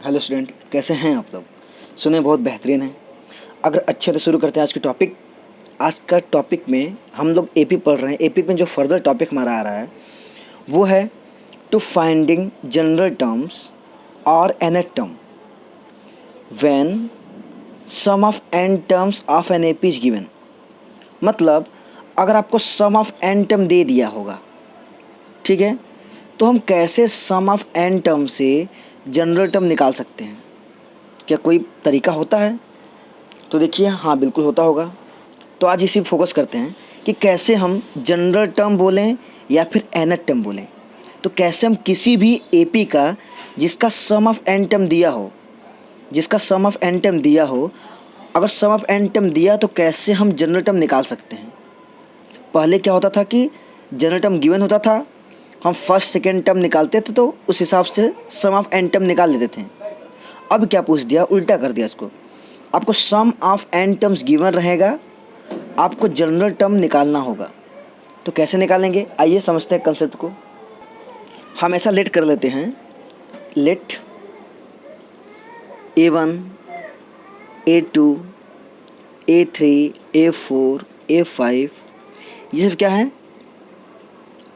Hello student, कैसे हैं आप लोग। सुने बहुत बेहतरीन है। अगर अच्छे से शुरू करते हैं आज का टॉपिक में हम लोग एपी पढ़ रहे हैं। एपी में जो फर्दर टॉपिक हमारा आ रहा है वो है टू फाइंडिंग जनरल टर्म्स और nth term when sum of n terms of an AP is given. मतलब अगर आपको सम ऑफ एन टर्म दे दिया होगा, ठीक है, तो हम कैसे सम ऑफ एन टर्म से जनरल टर्म निकाल सकते हैं। क्या कोई तरीका होता है? तो देखिए, हाँ बिल्कुल होता होगा। तो आज इसी फोकस करते हैं कि कैसे हम जनरल टर्म बोलें या फिर एनेट टर्म बोलें। तो कैसे हम किसी भी एपी का जिसका सम ऑफ एन टर्म दिया हो, अगर सम ऑफ एन टर्म दिया तो कैसे हम जनरल टर्म निकाल सकते हैं। पहले क्या होता था कि जनरल टर्म गिवन होता था, हम फर्स्ट सेकेंड टर्म निकालते थे तो उस हिसाब से सम ऑफ एन टर्म निकाल लेते थे। अब क्या पूछ दिया, उल्टा कर दिया इसको। आपको sum of n terms given रहेगा, आपको जनरल टर्म निकालना होगा। तो कैसे निकालेंगे, आइए समझते हैं कंसेप्ट को। हम ऐसा लेट कर लेते हैं, late A1 A2 A3 A4 A5 ये सब क्या है,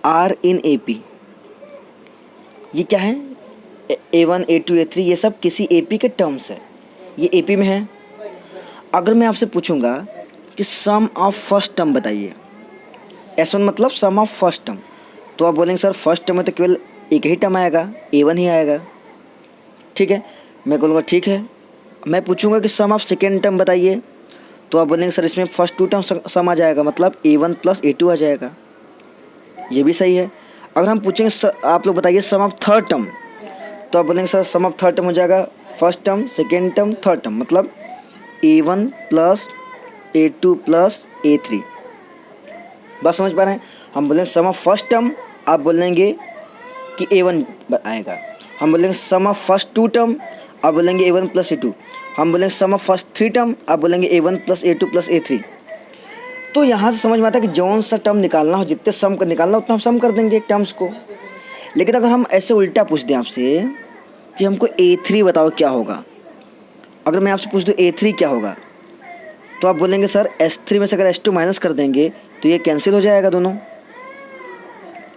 आर इन एपी। ये क्या है, A1 A2 A3 ये सब किसी एपी के टर्म्स है, ये एपी में है। अगर मैं आपसे पूछूंगा कि सम ऑफ फर्स्ट टर्म बताइए, S1 मतलब सम ऑफ फर्स्ट टर्म, तो आप बोलेंगे सर फर्स्ट टर्म में तो केवल एक ही टर्म आएगा, A1 ही आएगा। ठीक है, मैं बोलूँगा ठीक है। मैं पूछूंगा कि सम ऑफ सेकेंड टर्म बताइए, तो आप बोलेंगे सर इसमें फर्स्ट टू टर्म सम आ जाएगा, मतलब A1 प्लस A2 आ जाएगा। ये भी सही है। अगर हम पूछेंगे आप लोग बताइए सम ऑफ थर्ड टर्म, तो आप बोलेंगे sir sum of third term हो जाएगा first term second term third term, मतलब A1 plus A2 plus A3। बस समझ पा रहे हैं। हम बोलेंगे सम ऑफ फर्स्ट टर्म, आप बोलेंगे कि A1 आएगा। हम बोलेंगे सम ऑफ फर्स्ट टू टर्म, आप बोलेंगे A1 प्लस A2। हम बोलेंगे सम ऑफ फर्स्ट थ्री टर्म, आप बोलेंगे A1 plus A2 plus A3। तो यहाँ से समझ में आता है कि जौन सा टर्म निकालना हो, जितने सम का निकालना उतना हम सम कर देंगे टर्म्स को। लेकिन अगर हम ऐसे उल्टा पूछ दें आपसे कि हमको A3 बताओ क्या होगा, अगर मैं आपसे पूछ दूँ A3 क्या होगा, तो आप बोलेंगे सर S3 में से अगर S2 माइनस कर देंगे तो ये कैंसिल हो जाएगा, दोनों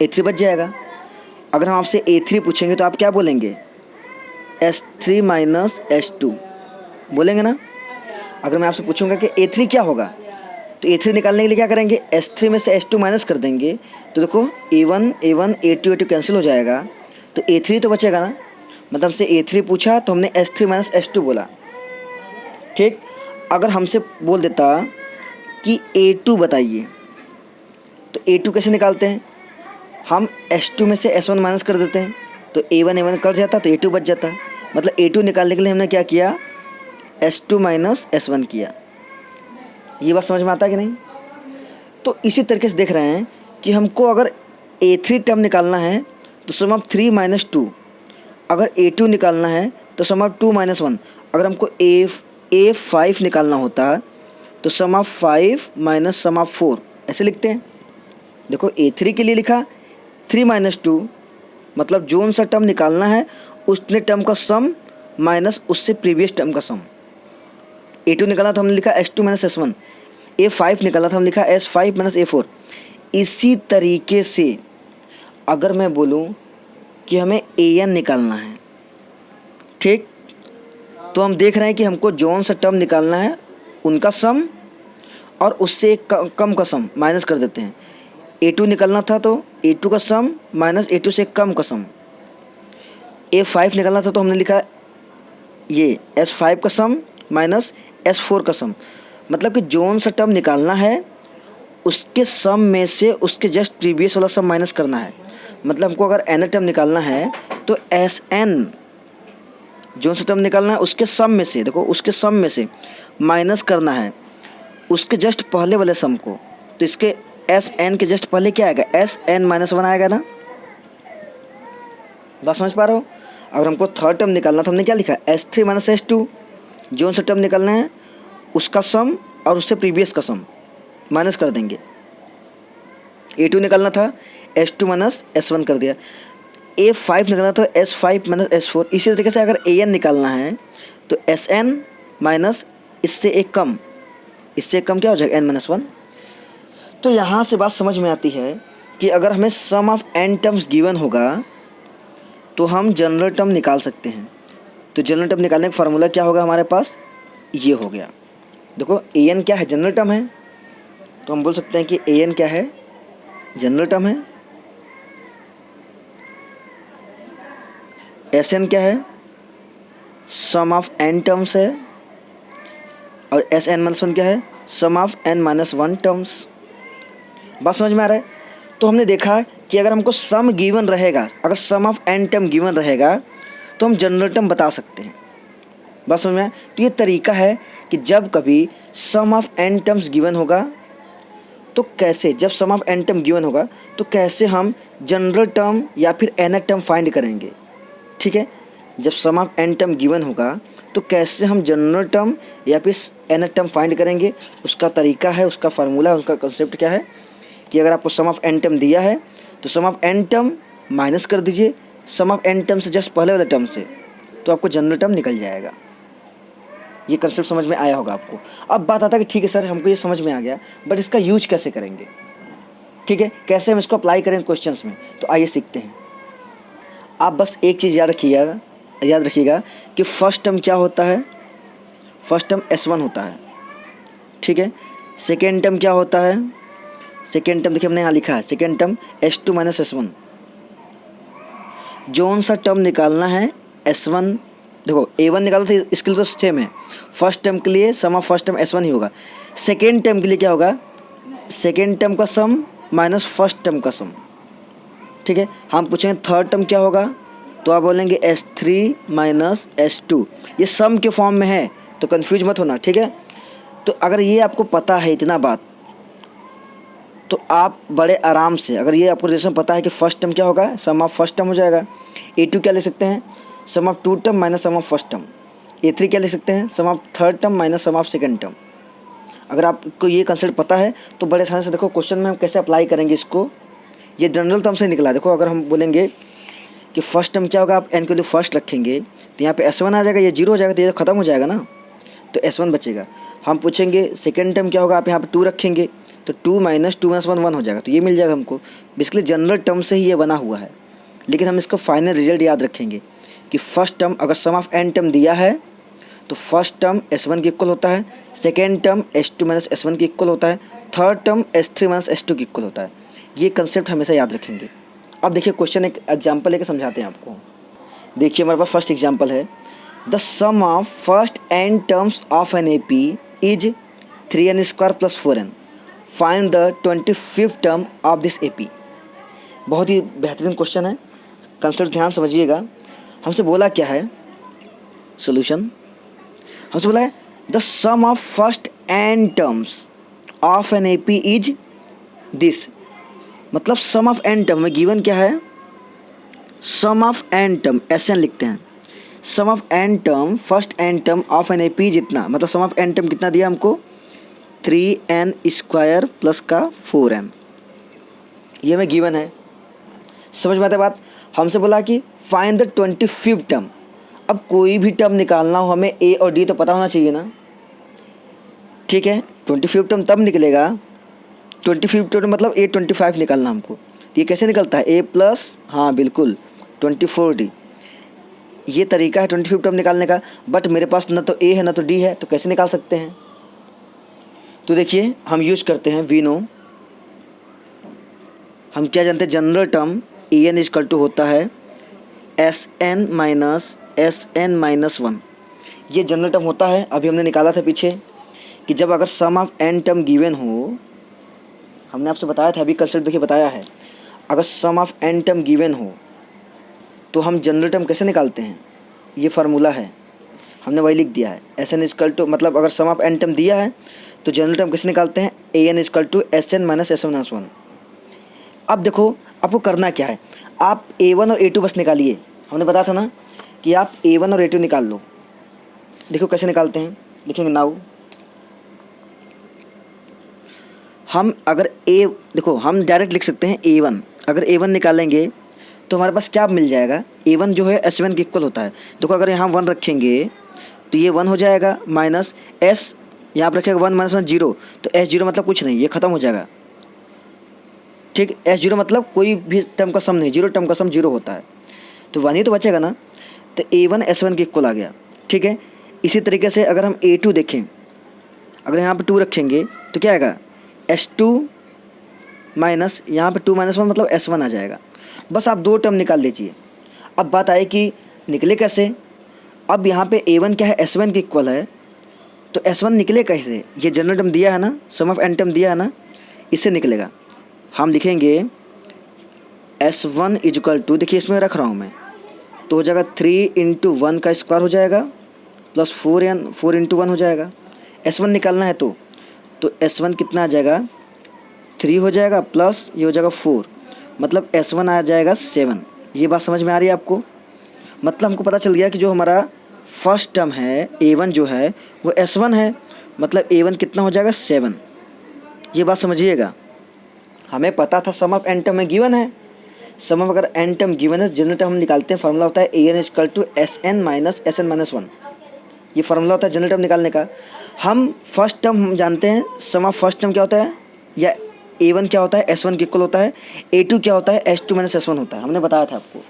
A3 बच जाएगा। अगर हम आपसे A3 पूछेंगे तो आप क्या बोलेंगे, S3 माइनस S2 बोलेंगे ना। अगर मैं आपसे पूछूंगा कि A3 क्या होगा, तो A3 निकालने के लिए क्या करेंगे, S3 में से S2 माइनस कर देंगे, तो देखो A1 A2 A2 कैंसिल हो जाएगा, तो A3 तो बचेगा ना। मतलब हमसे A3 पूछा तो हमने S3 माइनस S2 बोला। ठीक, अगर हमसे बोल देता कि A2 बताइए, तो A2 कैसे निकालते हैं, हम S2 में से S1 माइनस कर देते हैं, तो A1 कट जाता तो A2 बच जाता। मतलब A2 निकालने के लिए हमने क्या किया, S2 माइनस S1 किया। ये बात समझ में आता है कि नहीं। तो इसी तरीके से देख रहे हैं कि हमको अगर A3 टर्म निकालना है तो सम ऑफ 3 माइनस 2, अगर A2 निकालना है तो सम ऑफ 2 माइनस 1, अगर हमको A5 निकालना होता तो सम ऑफ 5 माइनस सम ऑफ 4, ऐसे लिखते हैं। देखो A3 के लिए लिखा 3 माइनस 2, मतलब जोन सा टर्म निकालना है उतने टर्म का सम माइनस उससे प्रीवियस टर्म का सम। A2 निकालना तो हमने लिखा S2 माइनस S1, A5 निकालना था हमने लिखा S5 माइनस A4। इसी तरीके से अगर मैं बोलूँ कि हमें AN निकालना है, ठीक, तो हम देख रहे हैं कि हमको जोन सा टर्म निकालना है उनका सम और उससे एक कम का सम माइनस कर देते हैं। A2 निकालना था तो A2 का सम माइनस A2 से कम का सम। A5 निकालना था तो हमने लिखा ये S5 का सम माइनस S4 का सम। मतलब कि जोन सा टर्म निकालना है उसके सम में से उसके जस्ट प्रीवियस वाला सम माइनस करना है। मतलब हमको अगर एन टर्म निकालना है तो SN जोन सा टर्म निकालना है उसके सम में से, देखो उसके सम में से माइनस करना है उसके जस्ट पहले वाले सम को। तो इसके SN के जस्ट पहले क्या आएगा, SN माइनस 1 आएगा ना। बात समझ पा रहे हो। अगर हमको थर्ड टर्म निकालना तो हमने क्या लिखा, S3 माइनस S2, जोन सा टर्म निकालना है उसका सम और उससे प्रीवियस का सम माइनस कर देंगे। A2 निकालना था S2 माइनस S1 कर दिया। A5 निकालना तो S5 माइनस S4। इसी तरीके से अगर AN निकालना है तो SN माइनस इससे एक कम क्या हो जाएगा, n-1। तो यहाँ से बात समझ में आती है कि अगर हमें सम ऑफ n टर्म्स गिवन होगा तो हम जनरल टर्म निकाल सकते हैं। तो जनरल टर्म निकालने का फार्मूला क्या होगा हमारे पास, ये हो गया। देखो AN क्या है, जनरल टर्म है, तो हम बोल सकते हैं कि AN क्या है, जनरल टर्म है। SN क्या है, सम ऑफ n टर्म्स है। और SN-1 क्या है, सम ऑफ n-1 टर्म्स। बात समझ में आ रहा है। तो हमने देखा कि अगर हमको सम गिवन रहेगा, अगर सम ऑफ n टर्म गिवन रहेगा तो हम जनरल टर्म बता सकते हैं। बात समझ में आया। तो ये तरीका है कि जब कभी सम ऑफ n टर्म्स गिवन होगा तो कैसे, जब सम ऑफ n टर्म गिवन होगा तो कैसे हम जनरल टर्म या फिर nth टर्म फाइंड करेंगे। ठीक है, जब सम ऑफ n टर्म गिवन होगा तो कैसे हम जनरल टर्म या फिर nth टर्म फाइंड करेंगे, उसका तरीका है, उसका फार्मूला है, उसका कंसेप्ट क्या है कि अगर आपको सम ऑफ n टर्म दिया है तो सम ऑफ n टर्म माइनस कर दीजिए सम ऑफ n टर्म से जस्ट पहले वाले टर्म से, तो आपको जनरल टर्म निकल जाएगा। ये कंसेप्ट समझ में आया होगा आपको। अब बात आता है कि ठीक है सर हमको ये समझ में आ गया, बट इसका यूज कैसे करेंगे, ठीक है, कैसे हम इसको अप्लाई करें क्वेश्चंस में। तो आइए सीखते हैं। आप बस एक चीज़ याद रखिएगा कि फर्स्ट टर्म क्या होता है, फर्स्ट टर्म S1 होता है। ठीक है, सेकेंड टर्म क्या होता है, सेकेंड टर्म देखिए हमने यहाँ लिखा है second term S2 minus S1। Zone सा टर्म निकालना है S1, देखो A1 निकालना था, इसके लिए तो सेम है। फर्स्ट टर्म के लिए सम ऑफ फर्स्ट टर्म S1 ही होगा। सेकेंड टर्म के लिए क्या होगा, सेकेंड टर्म का सम माइनस फर्स्ट टर्म का सम। ठीक है, हम पूछेंगे थर्ड टर्म क्या होगा, तो आप बोलेंगे S3 माइनस S2। ये सम के फॉर्म में है तो कंफ्यूज मत होना। ठीक है, तो अगर ये आपको पता है इतना बात, तो आप बड़े आराम से, अगर ये आपको रिलेशन पता है कि फर्स्ट टर्म क्या होगा, सम ऑफ फर्स्ट टर्म हो जाएगा। A2 क्या ले सकते हैं, sum of two term minus sum of first term. A3 क्या ले सकते हैं, sum of third term minus sum of second term. अगर आपको ये कंसेप्ट पता है तो बड़े आसानी से देखो क्वेश्चन में हम कैसे अप्लाई करेंगे इसको। ये जनरल टर्म से निकला। देखो अगर हम बोलेंगे कि फर्स्ट टर्म क्या होगा, आप n के लिए फर्स्ट रखेंगे तो यहाँ पे S1 आ जाएगा, ये 0 हो जाएगा तो ये ख़त्म हो जाएगा ना, तो S1 बचेगा। हम पूछेंगे सेकेंड टर्म क्या होगा, आप यहाँ पे 2 रखेंगे तो 2 माइनस 2 माइनस 1 1 हो जाएगा, तो ये मिल जाएगा हमको। बेसिकली जनरल टर्म से ही ये बना हुआ है, लेकिन हम इसका फाइनल रिजल्ट याद रखेंगे कि फर्स्ट टर्म अगर सम ऑफ n टर्म दिया है तो फर्स्ट टर्म S1 के इक्वल होता है, second term S2 minus S1 के इक्वल होता है, third term S3 minus S2 के इक्वल होता है। ये कंसेप्ट हमेशा याद रखेंगे। अब देखिए क्वेश्चन एक एग्जाम्पल लेकर समझाते हैं आपको। देखिए हमारे पास फर्स्ट एग्जाम्पल है, the sum of first n terms of an AP is 3n² plus 4n, find the 25th term of this AP। बहुत ही बेहतरीन क्वेश्चन है, कंसेप्ट ध्यान समझिएगा। हमसे बोला क्या है, सोल्यूशन हमसे बोला है the sum of first n terms of an AP is this, मतलब सम ऑफ n टर्म में गिवन क्या है, sum of n term SN लिखते हैं। Sum of n term, first n term of an AP जितना, मतलब sum of n term कितना दिया हमको, 3n² प्लस का 4n, ये हमें गिवन है। समझ में आता है बात। हमसे बोला कि फाइंड द 25th टर्म। अब कोई भी टर्म निकालना हो हमें A और D तो पता होना चाहिए ना। ठीक है, 25th टर्म तब निकलेगा, 25th टर्म मतलब A25 निकालना हमको। ये कैसे निकलता है, A प्लस, हाँ बिल्कुल 24D, ये तरीका है 25th टर्म निकालने का। बट मेरे पास ना तो A है ना तो D है, तो कैसे निकाल सकते हैं। तो देखिए हम यूज करते हैं वी नो, हम क्या जानते हैं, general term EN equal to होता है SN माइनस SN-1। ये जनरल टर्म होता है। अभी हमने निकाला था पीछे कि जब अगर सम ऑफ n टर्म गिवन हो, हमने आपसे बताया था, अभी कंसेप्ट देखिए बताया है, अगर सम ऑफ n टर्म गिवन हो तो हम जनरल टर्म कैसे निकालते हैं, ये फार्मूला है, हमने वही लिख दिया है। SN इक्वल टू, मतलब अगर सम ऑफ n टर्म दिया है तो जनरल टर्म कैसे निकालते हैं, AN equal to SN minus SN-1। अब देखो आपको करना क्या है, आप A1 और A2 बस निकालिए। हमने बताया था ना कि आप A1 और A2 निकाल लो। देखो कैसे निकालते हैं, देखेंगे नाउ। हम अगर देखो हम डायरेक्ट लिख सकते हैं A1, अगर A1 निकालेंगे तो हमारे पास क्या मिल जाएगा, A1 जो है S1 के इक्वल होता है। देखो अगर यहाँ 1 रखेंगे तो ये 1 हो जाएगा, माइनस S यहाँ पर रखेगा 1 माइनस 1 0, तो S0 मतलब कुछ नहीं, ये खत्म हो जाएगा। ठीक, S0 मतलब कोई भी टर्म का सम नहीं, 0 टर्म का सम 0 होता है, तो 1 ही तो बचेगा ना। तो A1 S1 के इक्वल आ गया। ठीक है, इसी तरीके से अगर हम A2 देखें, अगर यहाँ पे 2 रखेंगे तो क्या आएगा, S2 माइनस यहाँ पे 2 माइनस 1 मतलब S1 आ जाएगा। बस आप 2 टर्म निकाल लीजिए। अब बात आई कि निकले कैसे। अब यहाँ पे A1 क्या है, S1 के इक्वल है, तो S1 निकले कैसे, ये जनरल टर्म दिया है ना, सम ऑफ n टर्म दिया है ना, इससे निकलेगा। हम लिखेंगे S1 इज इक्वल टू, देखिए इसमें रख रहा हूँ मैं, तो हो जाएगा 3 इंटू 1 का स्क्वायर हो जाएगा प्लस 4 इंटू 1 हो जाएगा। S1 निकालना है तो S1 कितना आ जाएगा, 3 हो जाएगा प्लस ये हो जाएगा 4, मतलब S1 आ जाएगा 7। ये बात समझ में आ रही है आपको। मतलब हमको पता चल गया कि जो हमारा फर्स्ट टर्म है A1 जो है वो S1 है, मतलब A1 कितना हो जाएगा 7। ये बात समझिएगा। हमें पता था सम ऑफ n टर्म में गिवन है, सम ऑफ अगर n टर्म गिवन है, जनरल टर्म हम निकालते हैं, फार्मूला होता है an equal to Sn minus Sn minus 1। ये फार्मूला होता है जनरल टर्म निकालने का। हम फर्स्ट टर्म हम जानते हैं, सम ऑफ फर्स्ट टर्म क्या होता है, या A1 क्या होता है, S1 के इक्वल होता है, A2 क्या होता है, S2 माइनस S1 होता है, हमने बताया था आपको।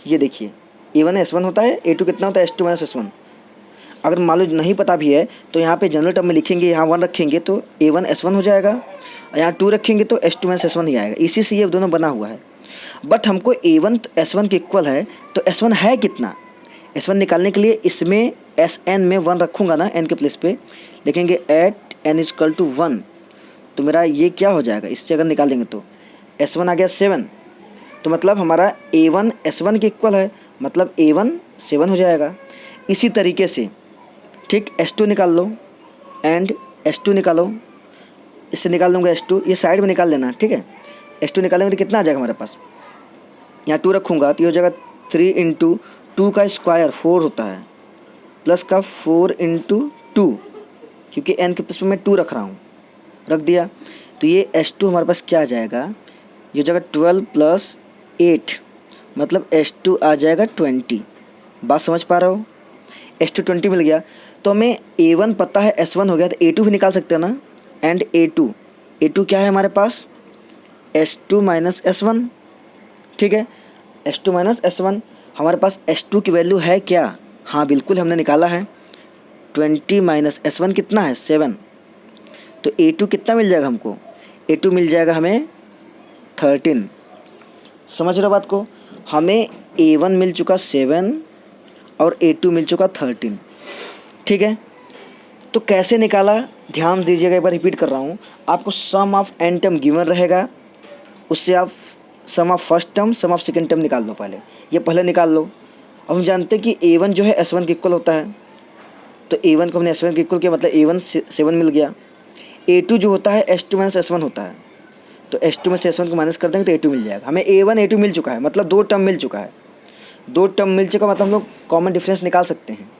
ये देखिए A1 S1 होता है, A2 कितना होता है, S2 माइनस S1। अगर मान लो नहीं पता भी है तो यहाँ पे जनरल टर्म में लिखेंगे, यहाँ 1 रखेंगे तो A1 S1 हो जाएगा, और यहाँ 2 रखेंगे तो S2 माइनस S1 ही आएगा। इसी से ये दोनों बना हुआ है। बट हमको A1 S1 के इक्वल है, तो S1 है कितना, S1 निकालने के लिए इसमें Sn में 1 रखूँगा ना, n के प्लेस पे लिखेंगे एट n इक्वल टू 1, तो मेरा ये क्या हो जाएगा, इससे अगर निकालेंगे तो S1 आ गया 7, तो मतलब हमारा A1 S1 के इक्वल है, मतलब A1 7 हो जाएगा। इसी तरीके से ठीक S2 निकाल लो, एंड S2 निकालो, इससे निकाल लूँगा S2, ये साइड में निकाल लेना। ठीक है, S2 निकालेंगे तो कितना आ जाएगा हमारे पास, यहाँ 2 रखूँगा तो ये हो जाएगा 3 इंटू 2 का स्क्वायर 4 होता है, प्लस का 4 इंटू 2, क्योंकि n के प्लस में मैं 2 रख रहा हूँ, रख दिया। तो ये S2 हमारे पास क्या आ जाएगा, ये हो जाएगा 12 प्लस 8, मतलब S2 आ जाएगा 20। बात समझ पा रहे हो, S2 20 मिल गया। तो हमें A1 पता है, S1 हो गया, तो A2 भी निकाल सकते हैं ना। एंड A2 क्या है हमारे पास, S2 माइनस S1। ठीक है, S2 माइनस S1, हमारे पास S2 की वैल्यू है क्या, हाँ बिल्कुल हमने निकाला है। 20 माइनस S1 कितना है 7, तो A2 कितना मिल जाएगा हमको, A2 मिल जाएगा हमें 13। समझ रहे हो बात को, हमें A1 मिल चुका 7 और A2 मिल चुका 13। ठीक है, तो कैसे निकाला, ध्यान दीजिएगा, एक बार रिपीट कर रहा हूँ। आपको sum of n term given रहेगा, उससे आप sum of first term, sum of second term निकाल लो। पहले निकाल लो। अब हम जानते हैं कि A1 जो है S1 के इक्वल होता है, तो A1 को हमने S1 के इक्वल किया, मतलब A1 7 मिल गया। A2 जो होता है S2 माइनस S1 होता है, तो S2 में से S1 को माइनस कर देंगे तो A2 मिल जाएगा। हमें A1 A2 मिल चुका है, मतलब 2 टर्म मिल चुका है। 2 टर्म मिल चुका मतलब हम लोग कॉमन डिफरेंस निकाल सकते हैं।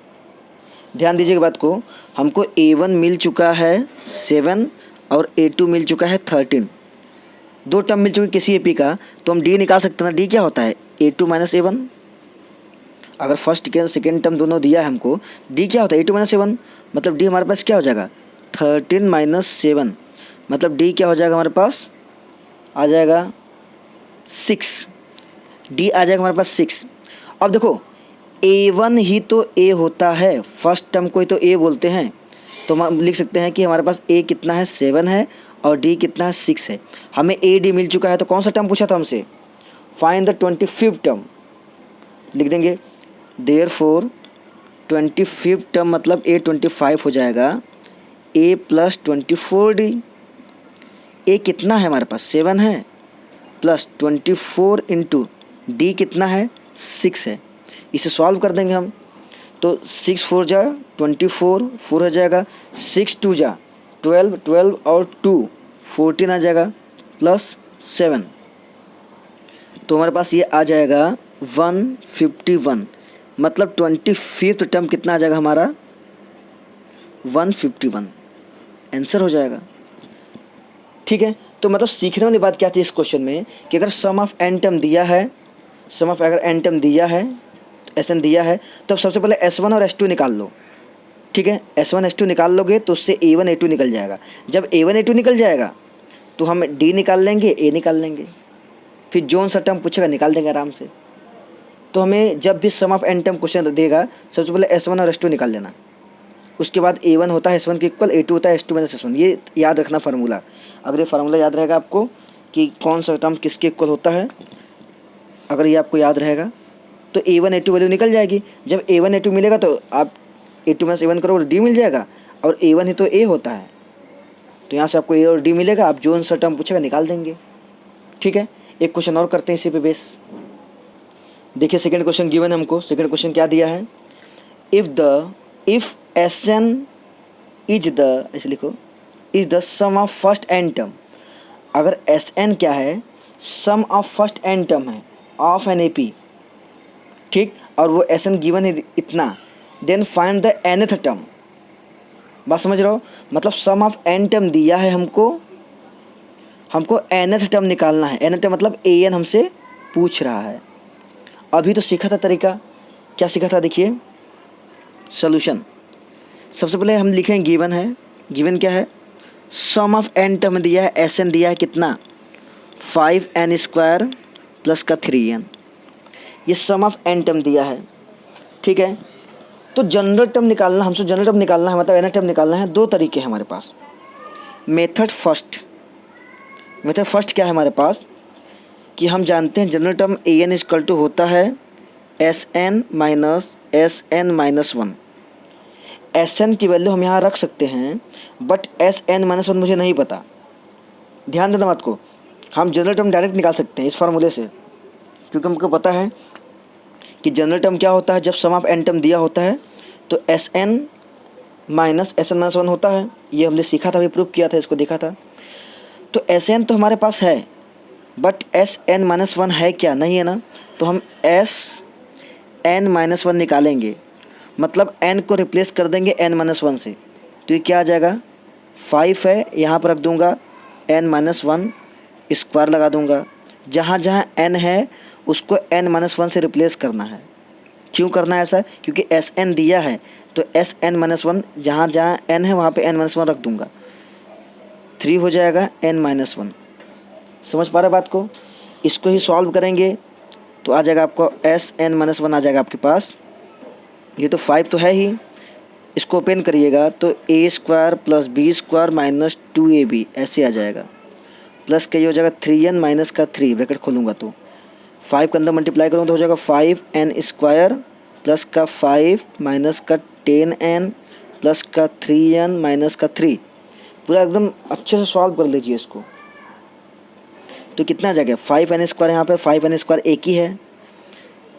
ध्यान दीजिएगा बात को, हमको A1 मिल चुका है 7 और A2 मिल चुका है 13। 2 टर्म मिल चुके किसी AP का, तो हम D निकाल सकते हैं ना। D क्या होता है, A2 माइनस A1। अगर फर्स्ट के सेकेंड टर्म दोनों दिया है हमको, D क्या होता है A2 माइनस A1, मतलब D हमारे पास क्या हो जाएगा 13 माइनस 7, मतलब D क्या हो जाएगा हमारे पास, आ जाएगा 6। D आ जाएगा हमारे पास 6। अब देखो A1 ही तो A होता है, फर्स्ट टर्म को ही तो A बोलते हैं, तो हम लिख सकते हैं कि हमारे पास A कितना है 7 है और D कितना है 6 है। हमें AD मिल चुका है, तो कौन सा टर्म पूछा था हमसे, फाइंड द 25th टर्म। लिख देंगे देयरफॉर 25th टर्म मतलब A 25 हो जाएगा, A प्लस 24D। A कितना है हमारे पास 7 है, प्लस 24 इंटू D कितना है 6 है। इसे सॉल्व कर देंगे हम, तो 6 4 जा 24, 4 हो जाएगा, 6 2 जा 12, 12 और 2 14 आ जाएगा, प्लस 7, तो हमारे पास ये आ जाएगा 151। मतलब 25th टर्म कितना आ जाएगा हमारा 151, आंसर हो जाएगा। ठीक है, तो मतलब सीखने वाली बात क्या थी इस क्वेश्चन में कि अगर सम ऑफ n टर्म दिया है सम ऑफ अगर एन टर्म दिया है, एस एन दिया है, तो अब सबसे पहले S1 और S2 निकाल लो। ठीक है, S1 S2 निकाल लोगे तो उससे A1 A2 निकल जाएगा। जब A1 A2 निकल जाएगा तो हम D निकाल लेंगे, A निकाल लेंगे, फिर जोन सा टर्म पूछेगा निकाल देंगे आराम से। तो हमें जब भी सम ऑफ एन टर्म क्वेश्चन देगा सबसे पहले S1 और S2 निकाल लेना। उसके बाद A1 होता है S1 के इक्वल, A2 होता है S2 माइनस S1। ये याद रखना फार्मूला। अगर ये फार्मूला याद रहेगा आपको कि कौन सा टर्म किसके इक्वल होता है, अगर ये आपको याद रहेगा तो A1 A2 वैल्यू निकल जाएगी। जब A1 A2 मिलेगा तो आप A2 माइनस A1 करो और D मिल जाएगा, और A1 ही तो A होता है, तो यहाँ से आपको A और D मिलेगा। आप जो सा टर्म पूछेगा निकाल देंगे। ठीक है, एक क्वेश्चन और करते हैं इसी पे बेस। देखिए सेकंड क्वेश्चन गिवन है हमको। सेकंड क्वेश्चन क्या दिया है, इफ Sn इज द, ऐसे लिखो, is the sum of first n term. अगर Sn क्या है, sum of first n term है ऑफ एन AP, ठीक, और वो Sn गिवन है इतना, then find the nth term. बात समझ रहे हो, मतलब सम ऑफ एन टर्म दिया है हमको nth टर्म निकालना है। nth टर्म मतलब an हमसे पूछ रहा है। अभी तो सीखा था तरीका, क्या सीखा था, देखिए सोल्यूशन। सबसे पहले हम लिखें गिवन है, गिवन क्या है, सम ऑफ एन टर्म दिया है, Sn दिया है कितना, 5n² प्लस का 3n, ये सम ऑफ एन टर्म दिया है। ठीक है, तो जनरल टर्म निकालना, हमसे जनरल टर्म निकालना है, मतलब nth टर्म निकालना है। दो तरीके हैं हमारे पास। मेथड फर्स्ट क्या है हमारे पास, कि हम जानते हैं general term an equal to होता है Sn माइनस Sn-1। Sn की वैल्यू हम यहाँ रख सकते हैं, बट Sn-1 मुझे नहीं पता। ध्यान देना बात को, हम जनरल टर्म डायरेक्ट निकाल सकते हैं इस फार्मूले से, क्योंकि हमको पता है कि जनरल टर्म क्या होता है। जब सम ऑफ एन टर्म दिया होता है तो Sn माइनस Sn-1 होता है। ये हमने सीखा था, अभी प्रूव किया था, इसको देखा था। तो Sn तो हमारे पास है, बट Sn-1 है क्या, नहीं है ना, तो हम Sn-1 निकालेंगे, मतलब n को रिप्लेस कर देंगे n-1 से। तो ये क्या आ जाएगा, 5 है, यहाँ पर रख दूँगा n-1 स्क्वायर लगा दूँगा। जहाँ जहाँ n है उसको n-1 से रिप्लेस करना है। क्यों करना है ऐसा, क्योंकि Sn दिया है, तो Sn-1 जहाँ जहाँ n है वहाँ पे n-1 रख दूँगा, 3 हो जाएगा n-1। समझ पा रहे बात को, इसको ही सॉल्व करेंगे तो आ जाएगा आपको Sn-1 आ जाएगा आपके पास। ये तो 5 तो है ही, इसको ओपन करिएगा तो a² plus b² minus 2ab ऐसे आ जाएगा, प्लस का ये हो जाएगा 3n माइनस का 3, ब्रैकेट खोलूँगा तो 5 के अंदर मल्टीप्लाई करूँगा तो हो जाएगा 5n² प्लस का 5 माइनस का 10n प्लस का 3n माइनस का 3। पूरा एकदम अच्छे से सॉल्व कर लीजिए इसको। तो कितना आ जाएगा, 5n², यहाँ पे 5n² एक ही है,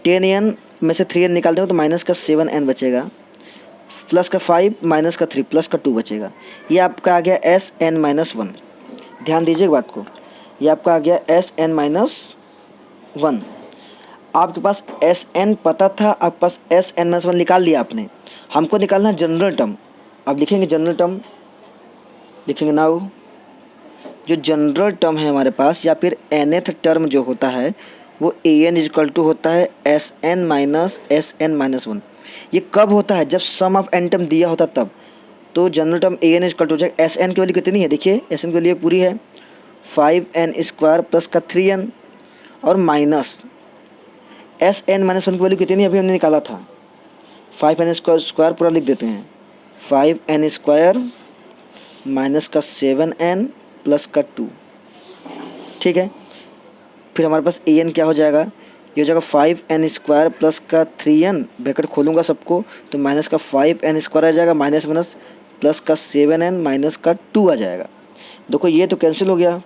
10n में से 3n निकाल देंगे तो माइनस का 7n बचेगा, प्लस का 5 माइनस का 3 प्लस का 2 बचेगा। ये आपका आ गया Sn-1। ध्यान दीजिए बात को, ये आपका आ गया Sn-1। आपके पास Sn पता था, आपके पास Sn-1 निकाल लिया आपने। हमको निकालना जनरल टर्म। अब लिखेंगे जनरल टर्म, लिखेंगे नाउ जो जनरल टर्म है हमारे पास, या फिर nth टर्म जो होता है वो an इक्वल टू होता है Sn माइनस Sn-1। ये कब होता है, जब सम ऑफ एन टर्म दिया होता तब। तो general term an equal to हो जाएगा, Sn की वैल्यू कितनी है, देखिए Sn की वैल्यू पूरी है 5n² प्लस का 3n, और माइनस Sn-1 की वैल्यू कितनी अभी हमने निकाला था, 5n² पूरा लिख देते हैं, 5n² माइनस का 7n प्लस का 2। ठीक है, फिर हमारे पास an क्या हो जाएगा, ये हो जाएगा 5n² प्लस का 3n, ब्रैकेट खोलूँगा सबको तो माइनस का 5n² आ जाएगा, माइनस माइनस प्लस का 7n माइनस का 2 आ जाएगा। देखो ये तो कैंसिल हो गया।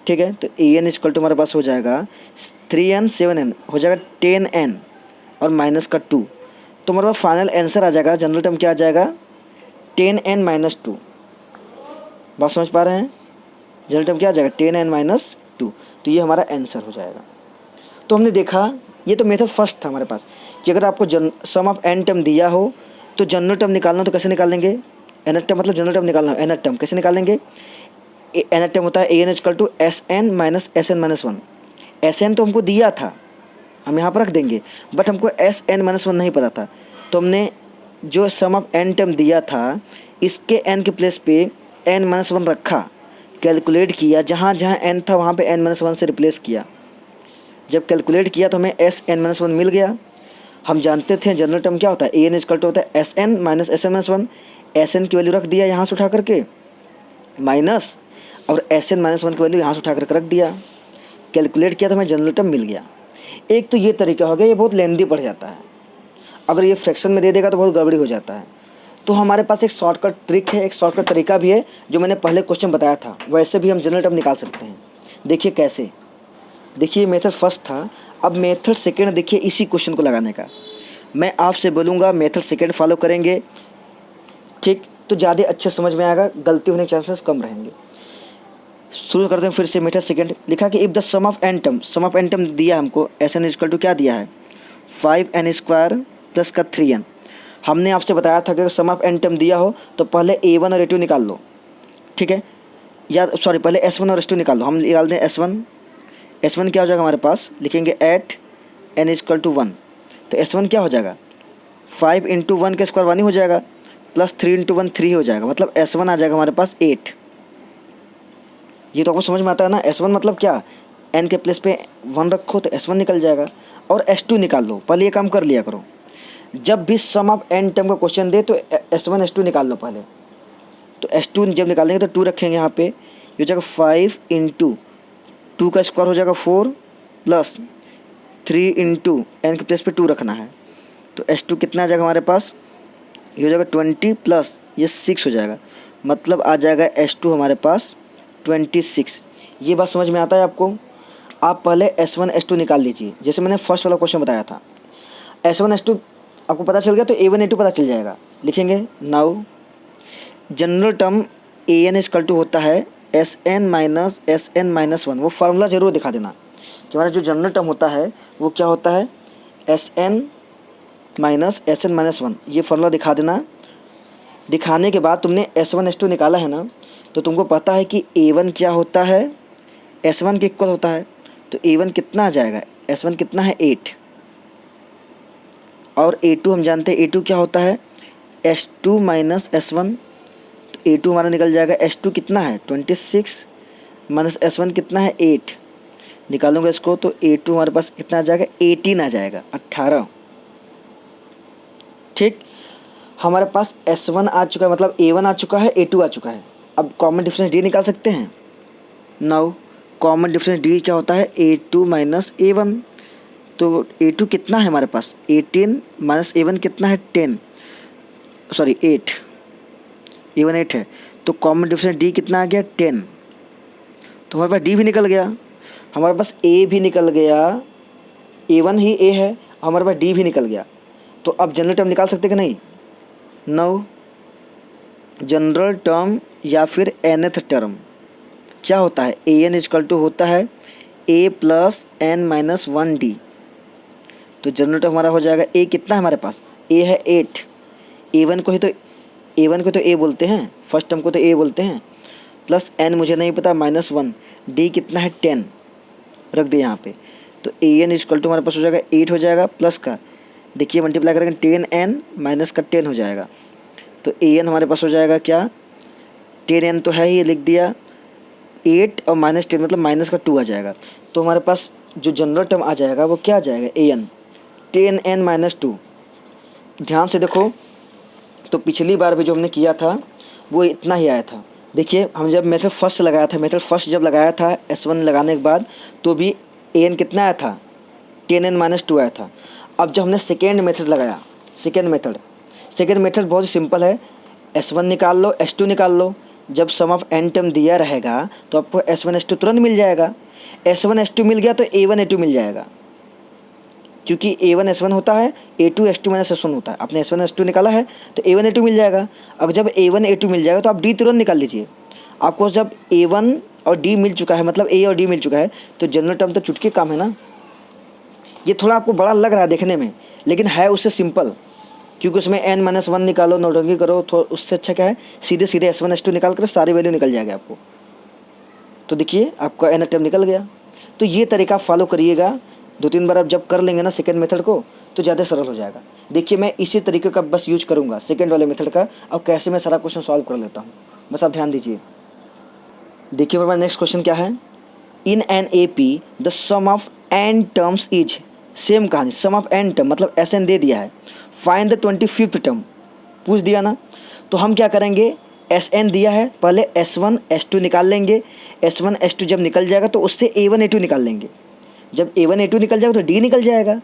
ठीक है, तो an इक्वल टू हमारे पास हो जाएगा 3n 7n हो जाएगा 10n और माइनस का 2। तो हमारे पास फाइनल आंसर आ जाएगा, जनरल टर्म क्या आ जाएगा, 10n माइनस 2। बात समझ पा रहे हैं, जनरल टर्म क्या आ जाएगा 10n माइनस 2। तो ये हमारा आंसर हो जाएगा। तो हमने देखा, ये तो मेथड फर्स्ट था हमारे पास, कि अगर आपको सम ऑफ एन टर्म दिया हो तो जनरल टर्म निकालना हो तो कैसे निकालेंगे, nth टर्म मतलब जनरल टर्म निकालना हो, nth टर्म कैसे निकालेंगे, nth टर्म होता है an equal to Sn minus Sn-1। Sn तो हमको दिया था, हम यहाँ पर रख देंगे, बट हमको एस एन माइनस वन नहीं पता था, तो हमने जो सम ऑफ एन टर्म दिया था इसके एन के प्लेस पे एन माइनस वन रखा, कैलकुलेट किया, जहाँ जहाँ एन था वहाँ पे एन माइनस वन से रिप्लेस किया। जब कैलकुलेट किया तो हमें एस एन माइनस वन मिल गया। हम जानते थे जनरल टर्म क्या होता है, ए एन इक्वल टू होता है S n minus S n minus one. S n की वैल्यू रख दिया यहाँ से उठा करके माइनस, और एस एन माइनस वन की वैल्यू यहाँ से उठा करके रख दिया, कैलकुलेट किया तो हमें जनरल टर्म मिल गया। एक तो ये तरीका हो गया, ये बहुत लेंदी पड़ जाता है, अगर ये फ्रैक्शन में दे देगा तो बहुत गड़बड़ी हो जाता है। तो हमारे पास एक शॉर्टकट ट्रिक है, एक शॉर्टकट तरीका भी है, जो मैंने पहले क्वेश्चन बताया था, वैसे भी हम जनरल टर्म निकाल सकते हैं। देखिए कैसे, देखिए मेथड फर्स्ट था, अब मेथड सेकेंड देखिए इसी क्वेश्चन को लगाने का। मैं आपसे बोलूँगा मेथड सेकेंड फॉलो करेंगे, ठीक, तो ज़्यादा अच्छे समझ में आएगा, गलती होने के चांसेस कम रहेंगे। शुरू करते हैं फिर से। मेथड सेकेंड लिखा कि if the sum of n term, sum of n term दिया हमको, एस एन इक्वल टू क्या दिया है 5n² प्लस का 3n। हमने आपसे बताया था कि अगर सम ऑफ एन टर्म दिया हो तो पहले a1 और a2 निकाल लो, ठीक है, या सॉरी पहले s1 और s2 निकाल लो। हम निकाल दें s1 क्या हो जाएगा हमारे पास, लिखेंगे एट n इक्वल टू 1, तो s1 क्या हो जाएगा 5 इंटू 1 का स्क्वायर 1 ही हो जाएगा, प्लस 3 इंटू 1 3 हो जाएगा, मतलब s1 आ जाएगा हमारे पास 8। ये तो आपको समझ में आता है ना, s1 मतलब क्या, n के प्लेस पे 1 रखो तो s1 निकल जाएगा, और s2 निकाल लो। पहले ये काम कर लिया करो, जब भी सम ऑफ एन टर्म का क्वेश्चन दे तो s1 s2 निकाल लो पहले। तो s2 जब निकालेंगे तो 2 रखेंगे यहाँ पे, ये हो जाएगा 5 इंटू 2 का स्क्वायर हो जाएगा 4 प्लस 3 इंटू एन के प्लेस पे 2 रखना है, तो s2 कितना आ जाएगा हमारे पास, ये हो जाएगा 20 प्लस ये 6 हो जाएगा, मतलब आ जाएगा s2 हमारे पास 26। ये बात समझ में आता है आपको। आप पहले s1 s2 निकाल लीजिए, जैसे मैंने फर्स्ट वाला क्वेश्चन बताया था। s1 s2 आपको पता चल गया तो a1 a2 पता चल जाएगा। लिखेंगे now general term a n equal to होता है एस एन माइनस वन। वो फार्मूला जरूर दिखा देना कि हमारा जो जनरल टर्म होता है वो क्या होता है एस एन माइनस वन, ये फार्मूला दिखा देना। दिखाने के बाद तुमने s1 s2 निकाला है ना, तो तुमको पता है कि a1 क्या होता है s1 के इक्वल होता है, तो a1 कितना आ जाएगा, s1 कितना है 8, और a2 हम जानते हैं a2 क्या होता है s2 माइनस s1, तो a2 हमारा निकल जाएगा, s2 कितना है 26 माइनस s1 कितना है 8, निकालूंगा इसको तो a2 हमारे पास कितना आ जाएगा 18 आ जाएगा 18। ठीक, हमारे पास s1 आ चुका है, मतलब a1 आ चुका है, a2 आ चुका है। अब कॉमन डिफरेंस d निकाल सकते हैं। नाउ कॉमन डिफरेंस d क्या होता है a2 माइनस a1, तो a2 कितना है हमारे पास 18 माइनस a1 कितना है 10, सॉरी 8, a1 8 है, तो कॉमन डिफरेंस d कितना आ गया 10, तो हमारे पास d भी निकल गया, हमारे पास a भी निकल गया, a1 ही a है, हमारे पास d भी निकल गया। तो अब जनरल टर्म निकाल सकते कि नहीं। नाउ जनरल टर्म या फिर nth टर्म क्या होता है, ए एन इक्वल टू होता है a plus N minus 1d, तो जनरल टर्म हमारा हो जाएगा a कितना है हमारे पास, a है 8, a1 को तो a बोलते हैं, फर्स्ट टर्म को तो a बोलते हैं, प्लस n मुझे नहीं पता माइनस 1, d कितना है 10 रख दिए यहाँ पे, तो ए एन इक्वल टू हमारे पास हो जाएगा 8 हो जाएगा, प्लस का देखिए मल्टीप्लाई करेंगे 10n माइनस का 10 हो जाएगा, तो ए एन हमारे पास हो जाएगा क्या 10n तो है ही, लिख दिया 8 और माइनस 10 मतलब माइनस का 2 आ जाएगा, तो हमारे पास जो जनरल टर्म आ जाएगा वो क्या आ जाएगा ए एन 10n माइनस 2। ध्यान से देखो, तो पिछली बार भी जो हमने किया था वो इतना ही आया था। देखिए हम जब मेथड फर्स्ट लगाया था, मेथड फर्स्ट जब लगाया था s1 लगाने के बाद, तो भी an कितना आया था 10n माइनस 2 आया था। अब जब हमने सेकेंड मेथड लगाया, सेकेंड मेथड बहुत सिंपल है, s1 निकाल लो s2 निकाल लो, जब सम ऑफ एन टर्म दिया रहेगा तो आपको s1 s2 तुरंत मिल जाएगा, s1 s2 मिल गया तो a1 a2 मिल जाएगा, क्योंकि a1 s1 होता है, a2 s2 माइनस s1 होता है, आपने s1 s2 निकाला है तो a1 a2 मिल जाएगा। अब जब a1 a2 मिल जाएगा तो आप d तुरंत निकाल लीजिए। आपको जब a1 और d मिल चुका है, मतलब a और d मिल चुका है, तो जनरल टर्म तो चुटकी काम है ना। ये थोड़ा आपको बड़ा लग रहा है देखने में, लेकिन है उससे सिंपल, क्योंकि उसमें n माइनस 1 निकालो, नोटंकी करो, तो उससे अच्छा क्या है सीधे सीधे s1 s2 निकाल कर सारी वैल्यू निकल जाएगा आपको। तो देखिए आपका n टर्म निकल गया। तो ये तरीका फॉलो करिएगा, 2-3 बार आप जब कर लेंगे ना सेकेंड मेथड को तो ज़्यादा सरल हो जाएगा। देखिए मैं इसी तरीके का बस यूज करूँगा सेकेंड वाले मेथड का, और कैसे मैं सारा क्वेश्चन सॉल्व कर लेता हूँ, बस आप ध्यान दीजिए। देखिए मेरे पास नेक्स्ट क्वेश्चन क्या है, in an A P the sum of n terms is, same कहानी, सम ऑफ एन टर्म मतलब एस एन दे दिया है, फाइंड द 25th टर्म पूछ दिया ना, तो हम क्या करेंगे, एस एन दिया है, पहले S1 S2 निकाल लेंगे, S1 S2 जब निकल जाएगा तो उससे A1 A2 निकाल लेंगे, जब A1 A2 निकल जाएगा तो D निकल जाएगा,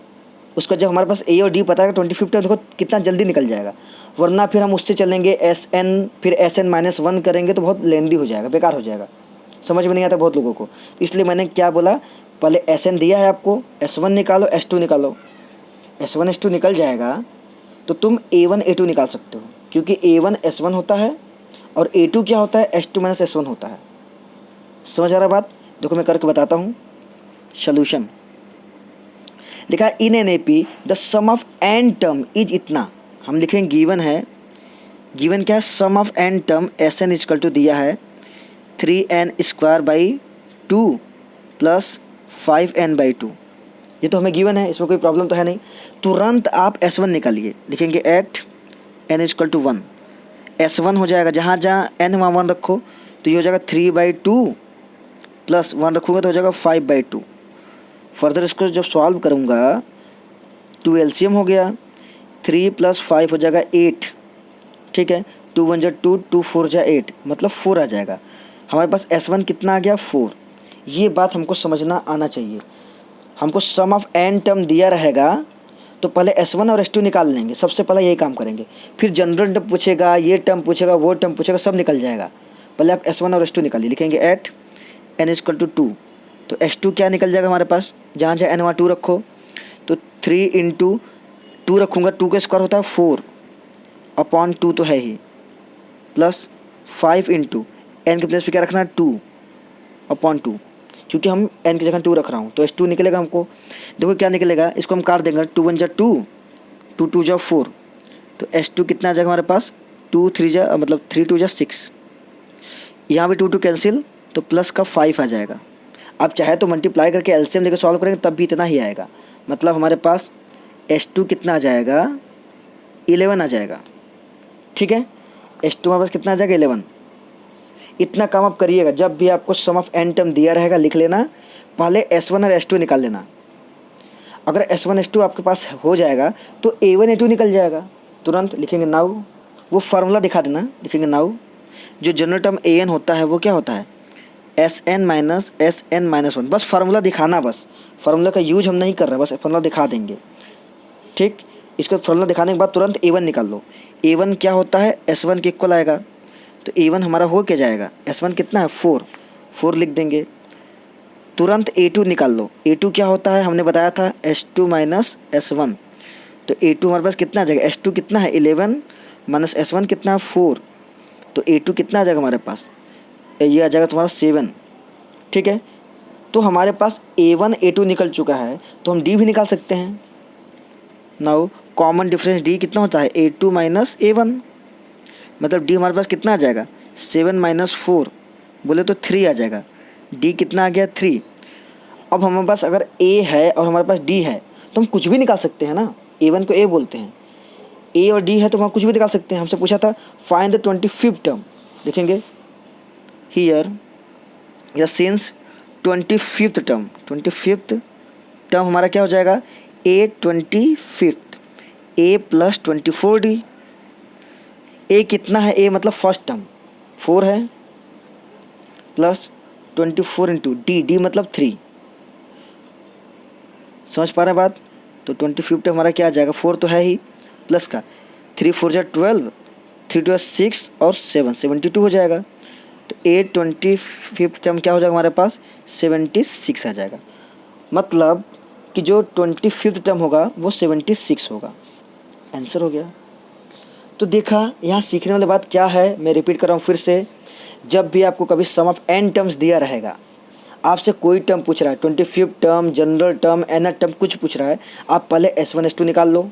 उसका जब हमारे पास A और D पता है 25th टर्म देखो कितना जल्दी निकल जाएगा, वरना फिर हम उससे चलेंगे SN फिर SN-1 करेंगे तो बहुत लेंदी हो जाएगा, बेकार हो जाएगा, समझ में नहीं आता बहुत लोगों को। तो इसलिए मैंने क्या बोला, पहले SN दिया है आपको, S1 निकालो S2 निकालो, S1 S2 निकल जाएगा तो तुम A1 A2 निकाल सकते हो, क्योंकि A1 S1 होता है और A2 क्या होता है, S2 - S1 होता है। समझ आ रहा बात? देखो मैं करके बताता हूँ। सोल्यूशन लिखा है in an A P the sum of n term is इतना, हम लिखेंगे गिवन है, गिवन क्या है, sum of n term S N is equal to दिया है 3n² / 2 + 5n/2, ये तो हमें गिवन है, इसमें कोई प्रॉब्लम तो है नहीं। तुरंत आप S1 निकालिए, लिखेंगे एट n = 1, S1 हो जाएगा, जहाँ जहाँ n वहाँ 1 रखो तो ये हो जाएगा 3/2 + 1 रखूँगा तो हो जाएगा 5/2। फर्दर इसको जब सॉल्व करूँगा 2 LCM हो गया, 3 + 5 हो जाएगा 8, ठीक है, 2 × 1 = 2, 2 × 4 = 8, मतलब 4 आ जाएगा। हमारे पास S1 कितना आ गया, 4। ये बात हमको समझना आना चाहिए। हमको सम ऑफ एन टर्म दिया रहेगा तो पहले S1 और S2 निकाल लेंगे, सबसे पहले यही काम करेंगे, फिर जनरल टर्म पूछेगा, ये टर्म पूछेगा, वो टर्म पूछेगा, सब निकल जाएगा। पहले आप S1 और S2 निकालिए, लिखेंगे एट n = 2, तो S2 क्या निकल जाएगा हमारे पास, जहाँ जहाँ n वहाँ 2 रखो, तो 3 × 2 रखूँगा, 2 का स्क्वायर होता है 4/2 तो है ही, प्लस 5 × n के प्लेस पे क्या रखना है 2/2, क्योंकि हम n की जगह 2 रख रहा हूँ, तो S2 निकलेगा हमको। देखो क्या निकलेगा, इसको हम काट देंगे, 2 × 1 = 2, 2 × 2 = 4, तो S2 कितना आ जाएगा हमारे पास, 2 × 3 मतलब 3 × 2 = 6, यहाँ भी 2 2 कैंसिल, तो प्लस का 5 आ जाएगा। आप चाहे तो मल्टीप्लाई करके एलसीएम लेकर सॉल्व करेंगे तब भी इतना ही आएगा, मतलब हमारे पास S2 कितना आ जाएगा, 11 आ जाएगा, ठीक है। S2 हमारे पास कितना आ जाएगा, 11। इतना काम आप करिएगा, जब भी आपको सम ऑफ एन टर्म दिया रहेगा लिख लेना, पहले S1 और S2 निकाल लेना। अगर S1 S2 आपके पास हो जाएगा तो A1 A2 निकल जाएगा, तुरंत लिखेंगे नाउ, वो फार्मूला दिखा देना, लिखेंगे नाउ, जो जनरल टर्म AN होता है वो क्या होता है, SN - SN-1, बस फार्मूला दिखाना, बस फार्मूला का यूज हम नहीं कर रहे, बस फार्मूला दिखा देंगे, ठीक। इसको फार्मूला दिखाने के बाद तुरंत A1 निकाल लो। A1 क्या होता है, S1 के इक्वल आएगा, तो A1 हमारा हो क्या जाएगा, S1 कितना है 4 लिख देंगे। तुरंत A2 निकाल लो, A2 क्या होता है, हमने बताया था S2 - S1, तो A2 हमारे पास कितना आ जाएगा, S2 कितना है 11 - S1 कितना है 4, तो A2 कितना आ जाएगा हमारे पास, ये आ जाएगा तुम्हारा 7, ठीक है। तो हमारे पास A1 A2 निकल चुका है, तो हम D भी निकाल सकते हैं। नाउ कॉमन डिफरेंस D कितना होता है, A2 - A1, मतलब D हमारे पास कितना आ जाएगा, 7 - 4 बोले तो 3 आ जाएगा, D कितना आ गया 3। अब हमारे पास अगर A है और हमारे पास D है तो हम कुछ भी निकाल सकते हैं ना, A1 को A बोलते हैं, A और D है तो हम कुछ भी निकाल सकते हैं। हमसे पूछा था फाइंड द 25th टर्म, लिखेंगे हियर या सिंस 25th टर्म हमारा क्या हो जाएगा, A25, A + 24D। A कितना है, A मतलब फर्स्ट टर्म 4 है, प्लस 24 × D मतलब 3, समझ पा रहे हैं बात। तो 25 टर्म हमारा क्या आ जाएगा, 4 तो है ही, प्लस का 3 × 4 = 12, 3 × 2 = 6 और 7 72 हो जाएगा। तो A25 टर्म क्या हो जाएगा हमारे पास, 76 आ जाएगा, मतलब कि जो 25th टर्म होगा वो 76 होगा, आंसर हो गया। तो देखा यहाँ सीखने वाली बात क्या है, मैं रिपीट कर रहा हूँ फिर से, जब भी आपको कभी सम ऑफ एन टर्म्स दिया रहेगा, आपसे कोई टर्म पूछ रहा है, 25th term, general term, n term कुछ पूछ रहा है, आप पहले S1 S2 निकाल लो।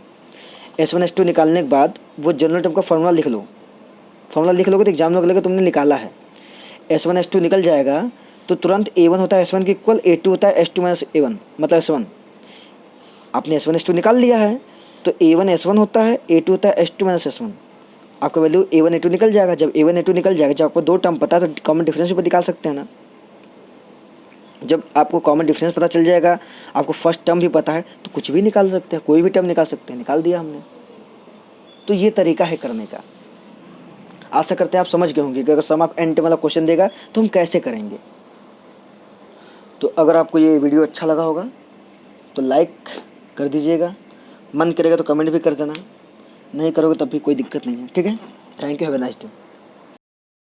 S1 S2 निकालने के बाद वो जनरल टर्म का फार्मूला लिख लो, फार्मूला लिख लोगे तो एग्जाम में लगेगा तुमने निकाला है। S1 S2 निकल जाएगा तो तुरंत A1 होता है S1 के इक्वल, A2 होता है S2 - A1 मतलब S1, आपने S1 S2 निकाल लिया है, तो A1 S1 होता है, A2 होता है S2 माइनस S1। आपका वैल्यू A1 A2 निकल जाएगा। जब A1 A2 निकल जाएगा, जब आपको दो टर्म पता है तो कॉमन डिफरेंस भी निकाल सकते हैं ना। जब आपको कॉमन डिफरेंस पता चल जाएगा, आपको फर्स्ट टर्म भी पता है, तो कुछ भी निकाल सकते हैं, कोई भी टर्म निकाल सकते हैं। निकाल दिया हमने। तो ये तरीका है करने का। आशा करते हैं आप समझ गए होंगे कि अगर सम ऑफ n वाला क्वेश्चन देगा तो हम कैसे करेंगे। तो अगर आपको ये वीडियो अच्छा लगा होगा तो लाइक कर दीजिएगा, मन करेगा तो कमेंट भी कर देना, नहीं करोगे तब भी कोई दिक्कत नहीं है। ठीक है, thank you, have a nice day.